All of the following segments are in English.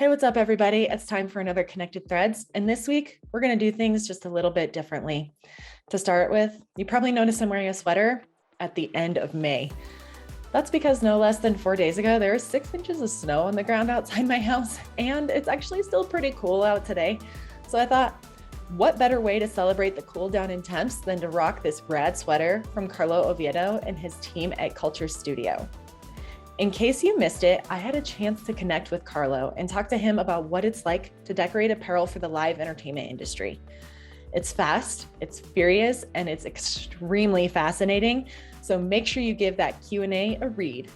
Hey, what's up, everybody? It's time for another Connected Threads. And this week, we're going to do things just a little bit differently. To start with, you probably noticed I'm wearing a sweater at the end of May. That's because no less than 4 days ago, there was 6 inches of snow on the ground outside my house, and it's actually still pretty cool out today. So I thought, what better way to celebrate the cool down in temps than to rock this rad sweater from Carlo Oviedo and his team at Culture Studio. In case you missed it, I had a chance to connect with Carlo and talk to him about what it's like to decorate apparel for the live entertainment industry. It's fast, it's furious, and it's extremely fascinating. So make sure you give that Q&A a read.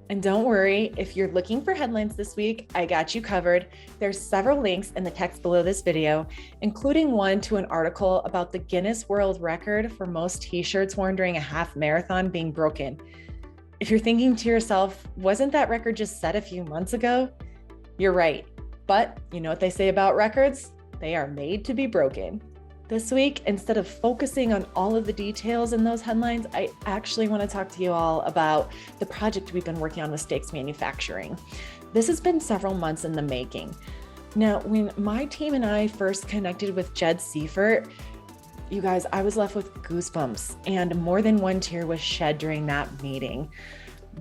And don't worry, if you're looking for headlines this week, I got you covered. There's several links in the text below this video, including one to an article about the Guinness World Record for most t-shirts worn during a half marathon being broken. If you're thinking to yourself, wasn't that record just set a few months ago? You're right. But you know what they say about records? They are made to be broken. This week, instead of focusing on all of the details in those headlines, I actually want to talk to you all about the project we've been working on with Stakes Manufacturing. This has been several months in the making. Now, when my team and I first connected with Jed Seifert, you guys, I was left with goosebumps, and more than one tear was shed during that meeting.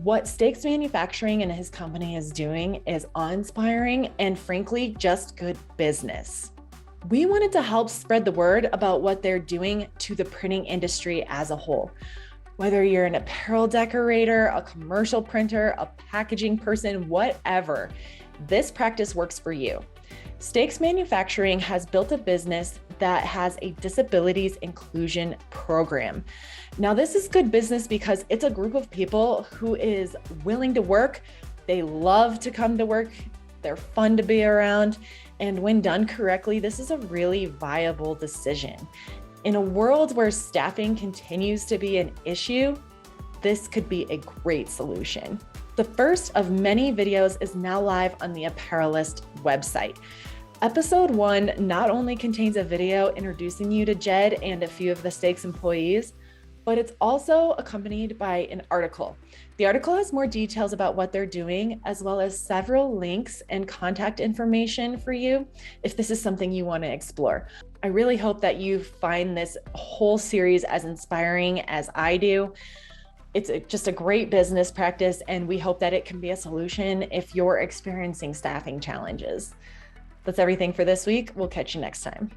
What Stakes Manufacturing and his company is doing is awe-inspiring and frankly, just good business. We wanted to help spread the word about what they're doing to the printing industry as a whole. Whether you're an apparel decorator, a commercial printer, a packaging person, whatever, this practice works for you. Stakes Manufacturing has built a business that has a disabilities inclusion program. Now, this is good business because it's a group of people who is willing to work. They love to come to work. They're fun to be around. And when done correctly, this is a really viable decision. In a world where staffing continues to be an issue, this could be a great solution. The first of many videos is now live on the Apparel List website. Episode 1 not only contains a video introducing you to Jed and a few of the Stakes employees, but it's also accompanied by an article. The article has more details about what they're doing, as well as several links and contact information for you if this is something you want to explore. I really hope that you find this whole series as inspiring as I do. It's just a great business practice, and we hope that it can be a solution if you're experiencing staffing challenges. That's everything for this week. We'll catch you next time.